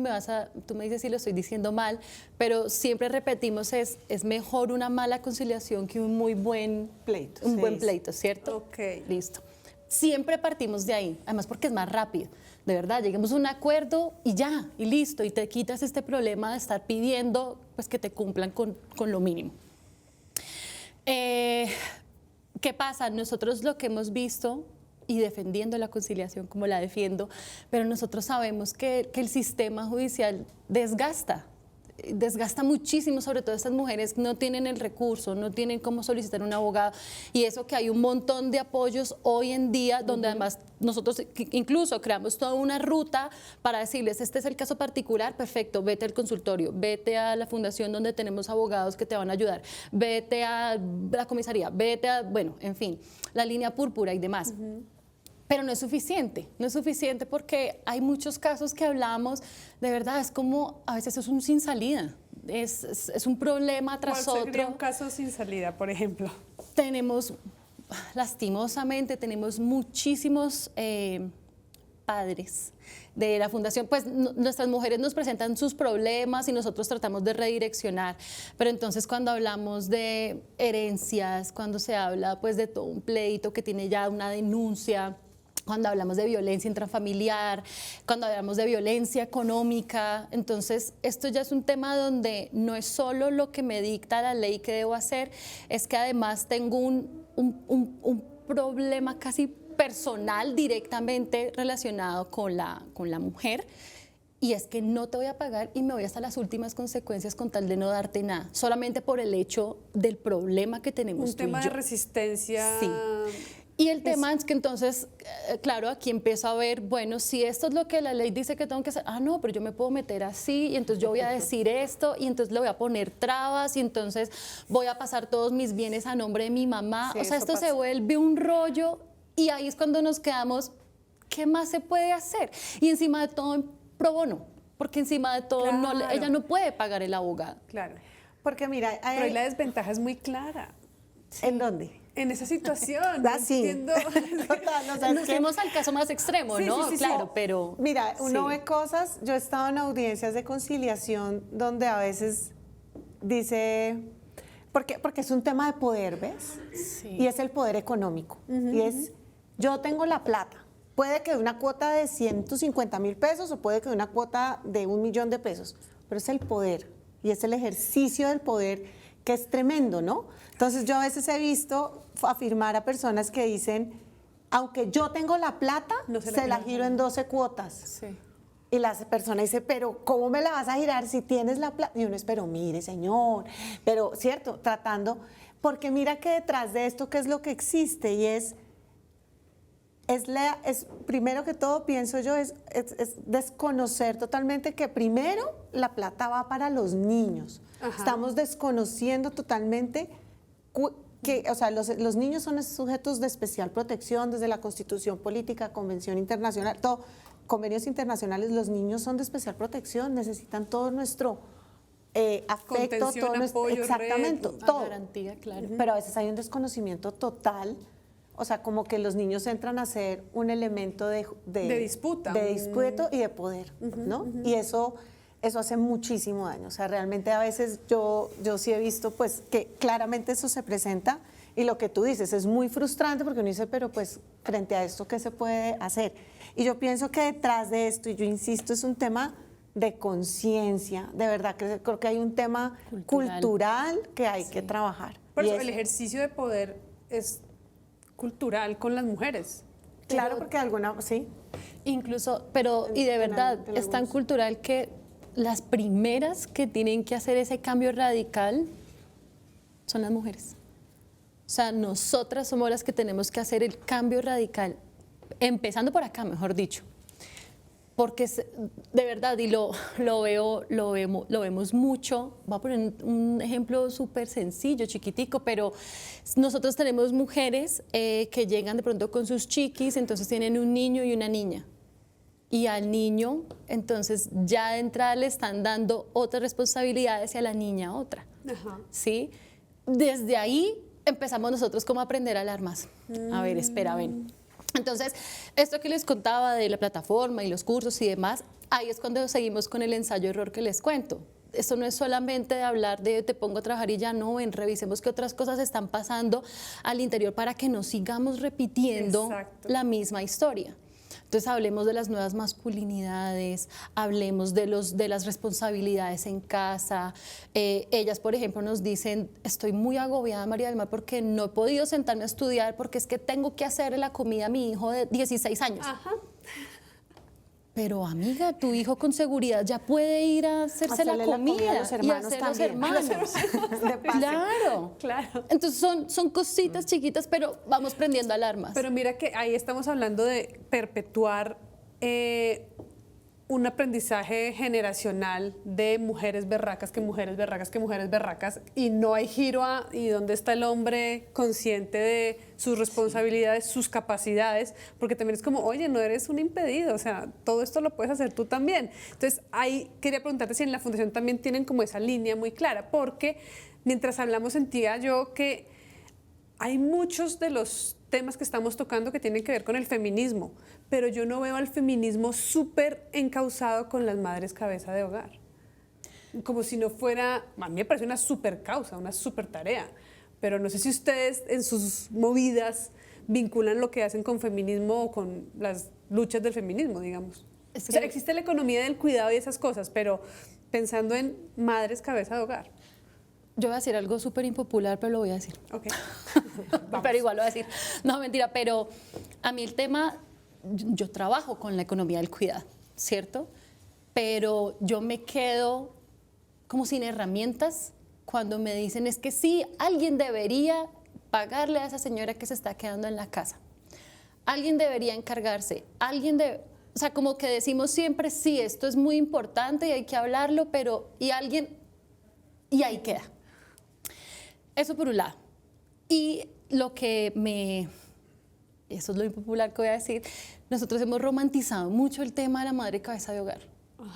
tú me dices si lo estoy diciendo mal, pero siempre repetimos es mejor una mala conciliación que un muy buen pleito. Un buen pleito, ¿cierto? Ok. Listo. Siempre partimos de ahí, además porque es más rápido, de verdad, lleguemos a un acuerdo y ya, y listo, y te quitas este problema de estar pidiendo pues, que te cumplan con lo mínimo. ¿Qué pasa? Nosotros lo que hemos visto, y defendiendo la conciliación como la defiendo, pero nosotros sabemos que el sistema judicial desgasta muchísimo, sobre todo estas mujeres no tienen el recurso, no tienen cómo solicitar un abogado, y eso que hay un montón de apoyos hoy en día, donde además nosotros incluso creamos toda una ruta para decirles, este es el caso particular, perfecto, vete al consultorio, vete a la fundación donde tenemos abogados que te van a ayudar, vete a la comisaría, bueno, en fin, la línea púrpura y demás. Pero no es suficiente porque hay muchos casos que hablamos, de verdad, es como, a veces es un sin salida, es un problema tras otro. ¿Cuál sería un caso sin salida, por ejemplo? Lastimosamente, tenemos muchísimos padres de la fundación, pues nuestras mujeres nos presentan sus problemas y nosotros tratamos de redireccionar, pero entonces cuando hablamos de herencias, cuando se habla pues de todo un pleito que tiene ya una denuncia, cuando hablamos de violencia intrafamiliar, cuando hablamos de violencia económica, entonces esto ya es un tema donde no es solo lo que me dicta la ley que debo hacer, es que además tengo un problema casi personal directamente relacionado con la mujer. Y es que no te voy a pagar y me voy hasta las últimas consecuencias con tal de no darte nada, solamente por el hecho del problema que tenemos Un tú y tema yo. de resistencia. Sí. Y el tema es que entonces, claro, aquí empiezo a ver, bueno, si esto es lo que la ley dice que tengo que hacer, no, pero yo me puedo meter así, y entonces yo voy a decir esto, y entonces le voy a poner trabas, y entonces voy a pasar todos mis bienes a nombre de mi mamá. Sí, O sea, eso esto pasa. se vuelve un rollo, y ahí es cuando nos quedamos, ¿qué más se puede hacer? Y encima de todo, pro bono, porque encima de todo Claro. ella no puede pagar el abogado. Claro. Porque mira, Pero ahí la desventaja es muy clara. ¿en dónde? En esa situación, Ah, sí. entiendo. Total, o sea, es Nos que- fuimos al caso más extremo, Sí, ¿no? sí, sí, sí. Claro, pero... Mira, uno sí. ve cosas, yo he estado en audiencias de conciliación donde a veces dice, porque es un tema de poder, ¿ves? Sí. Y es el poder económico. Y es, yo tengo la plata. Puede que de una cuota de 150.000 pesos o puede que de una cuota de 1 millón de pesos, pero es el poder y es el ejercicio del poder que es tremendo, ¿no? Entonces yo a veces he visto afirmar a personas que dicen, aunque yo tengo la plata, No se se la la giro en 12 cuotas. Sí. Y la persona dice, pero ¿cómo me la vas a girar si tienes la plata? Y uno es, pero mire, señor, pero, ¿cierto? Tratando, porque mira que detrás de esto, ¿qué es lo que existe? Y es primero que todo, pienso yo, es desconocer totalmente que primero la plata va para los niños. Ajá. Estamos desconociendo totalmente que, o sea, los niños son sujetos de especial protección desde la Constitución Política, Convención Internacional, todo, convenios internacionales. Los niños son de especial protección, necesitan todo nuestro afecto, Contención, todo nuestro, apoyo, exactamente, red, todo. Garantía, claro. Pero a veces hay un desconocimiento total, o sea, como que los niños entran a ser un elemento de disputa. de disputa y de poder, ¿no? Y eso hace muchísimo daño. O sea, realmente a veces yo sí he visto pues que claramente eso se presenta y lo que tú dices es muy frustrante porque uno dice, pero pues frente a esto, ¿qué se puede hacer? Y yo pienso que detrás de esto, y yo insisto, es un tema de conciencia, de verdad que creo que hay un tema cultural que hay que trabajar. Por Y eso es- el ejercicio de poder es cultural con las mujeres. Claro, porque alguna, sí. Incluso, pero y de verdad, en es tan algunos. cultural que las primeras que tienen que hacer ese cambio radical son las mujeres. O sea, nosotras somos las que tenemos que hacer el cambio radical, empezando por acá, mejor dicho. Porque de verdad, y lo vemos mucho, voy a poner un ejemplo súper sencillo, chiquitico, pero nosotros tenemos mujeres que llegan de pronto con sus chiquis, entonces tienen un niño y una niña. Y al niño, entonces ya de entrada le están dando otras responsabilidades y a la niña otra. Ajá. ¿Sí? Desde ahí empezamos nosotros como a aprender alarmas. A ver, espera, ven. Entonces, esto que les contaba de la plataforma y los cursos y demás, ahí es cuando seguimos con el ensayo-error que les cuento. Esto no es solamente de hablar de te pongo a trabajar y ya no, revisemos qué otras cosas están pasando al interior para que no sigamos repitiendo Exacto. la misma historia. Entonces hablemos de las nuevas masculinidades, hablemos de las responsabilidades en casa. Ellas, por ejemplo, nos dicen, estoy muy agobiada, María del Mar, porque no he podido sentarme a estudiar porque es que tengo que hacerle la comida a mi hijo de 16 años. Ajá. Pero amiga, tu hijo con seguridad ya puede ir a hacerse la Hacerle la comida comida a los y hermanos hacer los también. hermanos. De paso. Claro. Claro. Entonces son cositas chiquitas, pero vamos prendiendo alarmas. Pero mira que ahí estamos hablando de perpetuar un aprendizaje generacional de mujeres berracas, que mujeres berracas, que mujeres berracas, y no hay giro a ¿y dónde está el hombre consciente de sus responsabilidades, sus capacidades? Porque también es como, oye, no eres un impedido, o sea, todo esto lo puedes hacer tú también. Entonces, ahí quería preguntarte si en la Fundación también tienen como esa línea muy clara, porque mientras hablamos sentía yo que hay muchos de los temas que estamos tocando que tienen que ver con el feminismo, pero yo no veo al feminismo súper encauzado con las madres cabeza de hogar. Como si no fuera, a mí me parece una súper causa, una súper tarea, pero no sé si ustedes en sus movidas vinculan lo que hacen con feminismo o con las luchas del feminismo, digamos. Es O sea, que- existe la economía del cuidado y esas cosas, pero pensando en madres cabeza de hogar. Yo voy a decir algo súper impopular, pero lo voy a decir. Ok. Pero igual lo voy a decir. No, mentira, pero a mí el tema, yo trabajo con la economía del cuidado, ¿cierto? Pero yo me quedo como sin herramientas cuando me dicen es que sí, alguien debería pagarle a esa señora que se está quedando en la casa. Alguien debería encargarse, o sea, como que decimos siempre, sí, esto es muy importante y hay que hablarlo, pero y ahí queda. Eso por un lado. Y eso es lo impopular que voy a decir, nosotros hemos romantizado mucho el tema de la madre cabeza de hogar.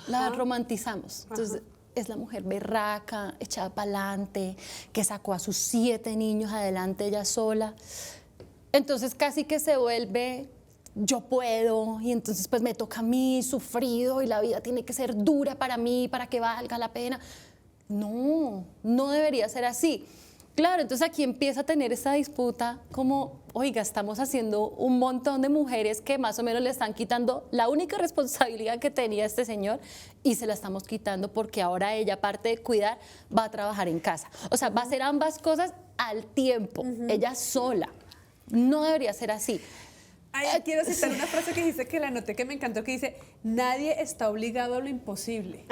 La romantizamos. Entonces, es la mujer berraca, echada para adelante, que sacó a sus 7 niños adelante ella sola. Entonces, casi que se vuelve, yo puedo, y entonces pues me toca a mí, sufrido, y la vida tiene que ser dura para mí, para que valga la pena. No, no debería ser así. Claro, entonces aquí empieza a tener esa disputa como, oiga, estamos haciendo un montón de mujeres que más o menos le están quitando la única responsabilidad que tenía este señor y se la estamos quitando porque ahora ella, aparte de cuidar, va a trabajar en casa. O sea, va a hacer ambas cosas al tiempo, ella sola. No debería ser así. Ay, quiero citar una frase que dice que la anoté que me encantó, que dice, nadie está obligado a lo imposible.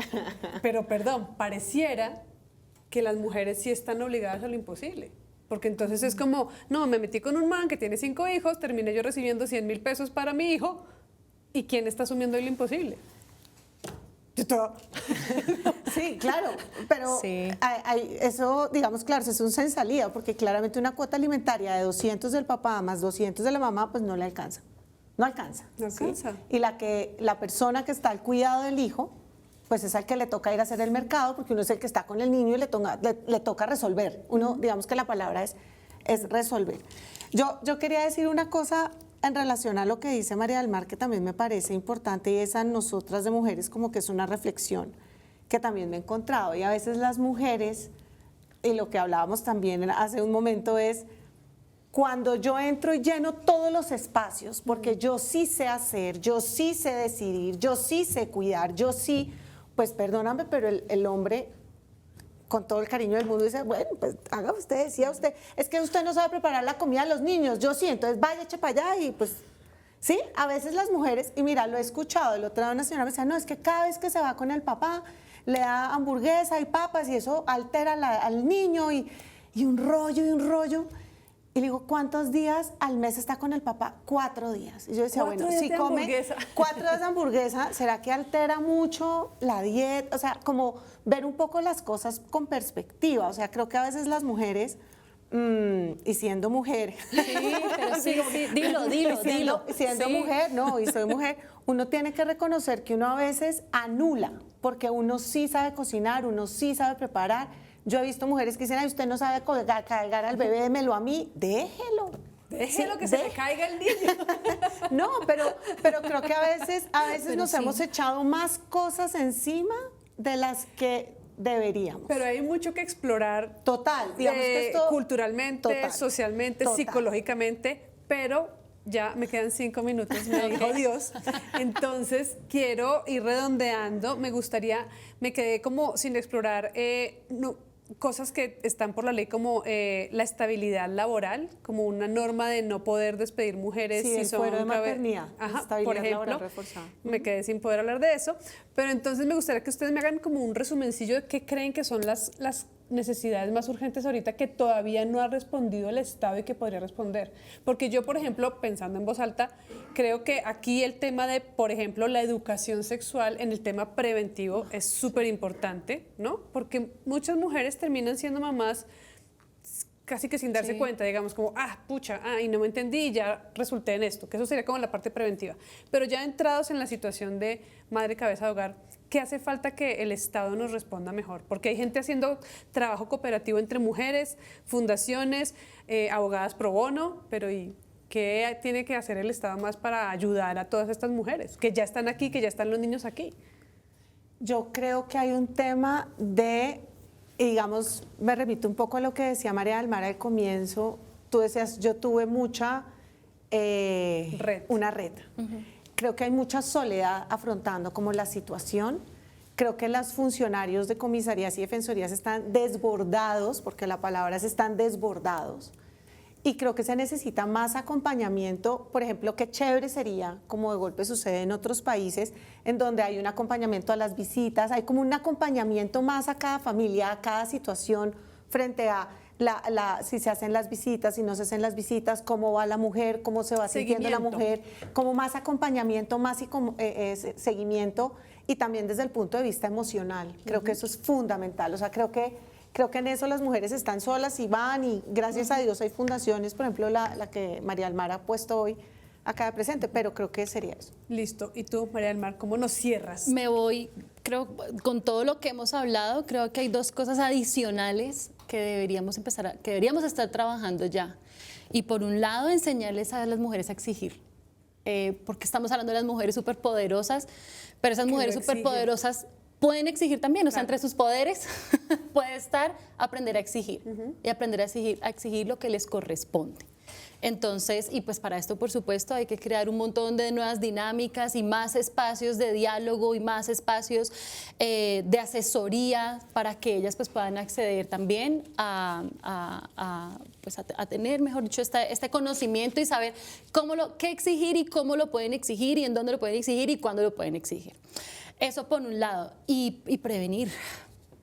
Pero perdón, pareciera que las mujeres sí están obligadas a lo imposible. Porque entonces es como, no, me metí con un man que tiene 5 hijos, terminé yo recibiendo 100.000 pesos para mi hijo, ¿y quién está asumiendo lo imposible? Sí, claro, pero Sí. eso, digamos, claro, eso es un sin salida, porque claramente una cuota alimentaria de 200 del papá más 200 de la mamá, pues no le alcanza. No alcanza. No ¿sí? alcanza. Y la persona que está al cuidado del hijo, pues es al que le toca ir a hacer el mercado, porque uno es el que está con el niño y le toca resolver. Uno, digamos que la palabra es resolver. Yo quería decir una cosa en relación a lo que dice María del Mar, que también me parece importante, y es a nosotras de mujeres, como que es una reflexión que también me he encontrado. Y a veces las mujeres, y lo que hablábamos también hace un momento es, cuando yo entro y lleno todos los espacios, porque yo sí sé hacer, yo sí sé decidir, yo sí sé cuidar, yo sí, pues perdóname, pero el hombre, con todo el cariño del mundo, dice, bueno, pues haga usted, decía usted, es que usted no sabe preparar la comida a los niños, yo sí, entonces vaya, eche para allá y pues, sí, a veces las mujeres, y mira, lo he escuchado, el otro día una señora me decía, no, es que cada vez que se va con el papá, le da hamburguesa y papas y eso altera al niño y un rollo y un rollo. Y le digo, ¿cuántos días al mes está con el papá? 4 días. Y yo decía, 4 bueno, días si de come hamburguesa. 4 días de hamburguesa, ¿será que altera mucho la dieta? O sea, como ver un poco las cosas con perspectiva. O sea, creo que a veces las mujeres, y siendo mujer, Sí, pero sí, dilo. siendo Sí. mujer, no, y soy mujer, uno tiene que reconocer que uno a veces anula, porque uno sí sabe cocinar, uno sí sabe preparar. Yo he visto mujeres que dicen, ay, usted no sabe cargar al bebé, démelo a mí, déjelo. Déjelo Sí, que se le caiga el niño. No, pero creo que a veces Pero nos sí. hemos echado más cosas encima de las que deberíamos. Pero hay mucho que explorar. Total, digamos que esto... Culturalmente, Total, socialmente, total. psicológicamente, pero ya me quedan 5 minutos, me dijo Dios. Entonces, quiero ir redondeando. Me quedé como sin explorar cosas que están por la ley como la estabilidad laboral, como una norma de no poder despedir mujeres Sí, si el son fuero de maternidad, por estabilidad laboral ejemplo, reforzada. me quedé sin poder hablar de eso, pero entonces me gustaría que ustedes me hagan como un resumencillo de qué creen que son las necesidades más urgentes ahorita que todavía no ha respondido el Estado y que podría responder. Porque yo, por ejemplo, pensando en voz alta, creo que aquí el tema de, por ejemplo, la educación sexual en el tema preventivo es súper importante, ¿no? Porque muchas mujeres terminan siendo mamás casi que sin darse Sí. cuenta, digamos, como, y no me entendí y ya resulté en esto, que eso sería como la parte preventiva. Pero ya entrados en la situación de madre cabeza de hogar, ¿qué hace falta que el Estado nos responda mejor? Porque hay gente haciendo trabajo cooperativo entre mujeres, fundaciones, abogadas pro bono, pero ¿y qué tiene que hacer el Estado más para ayudar a todas estas mujeres que ya están aquí, que ya están los niños aquí? Yo creo que hay un tema de, y digamos, me remito un poco a lo que decía María del Mar al comienzo. Tú decías, yo tuve mucha una red. Creo que hay mucha soledad afrontando como la situación. Creo que los funcionarios de comisarías y defensorías están desbordados, porque la palabra es están desbordados. y creo que se necesita más acompañamiento. Por ejemplo, qué chévere sería, como de golpe sucede en otros países, en donde hay un acompañamiento a las visitas, hay como un acompañamiento más a cada familia, a cada situación, frente a si se hacen las visitas, si no se hacen las visitas, cómo va la mujer, cómo se va sintiendo la mujer, como más acompañamiento, más seguimiento, y también desde el punto de vista emocional. Creo que eso es fundamental. O sea, creo que en eso las mujeres están solas y van, y gracias a Dios hay fundaciones, por ejemplo, la que María del Mar ha puesto hoy acá de presente, pero creo que sería eso. Listo. ¿Y tú, María del Mar, cómo nos cierras? Me voy, creo, con todo lo que hemos hablado, creo que hay dos cosas adicionales que deberíamos estar trabajando ya. Y por un lado, enseñarles a las mujeres a exigir, porque estamos hablando de las mujeres superpoderosas, pero esas mujeres superpoderosas pueden exigir también, o sea, entre sus poderes puede estar aprender a exigir y aprender a exigir lo que les corresponde. Entonces, y pues para esto, por supuesto, hay que crear un montón de nuevas dinámicas y más espacios de diálogo y más espacios de asesoría para que ellas pues puedan acceder también a tener, mejor dicho, este conocimiento y saber qué exigir y cómo lo pueden exigir y en dónde lo pueden exigir y cuándo lo pueden exigir. Eso por un lado. Y prevenir.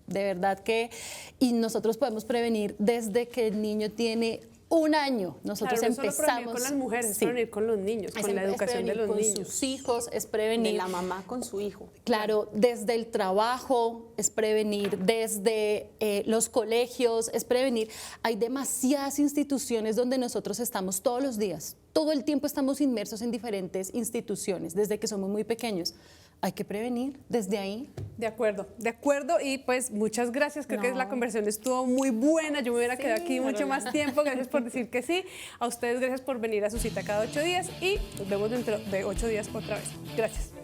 De verdad que, y nosotros podemos prevenir desde que el niño tiene 1 año. Nosotros empezamos. No prevenir con las mujeres, es prevenir con los niños, con la educación de los niños. Con sus hijos, es prevenir. De la mamá con su hijo. Claro, desde el trabajo es prevenir, desde los colegios es prevenir. Hay demasiadas instituciones donde nosotros estamos todos los días, todo el tiempo estamos inmersos en diferentes instituciones, desde que somos muy pequeños. Hay que prevenir desde ahí. De acuerdo, y pues muchas gracias, creo que la conversación estuvo muy buena, yo me hubiera quedado aquí mucho más tiempo, gracias por decir que sí, a ustedes gracias por venir a su cita cada 8 días y nos vemos dentro de 8 días otra vez. Gracias.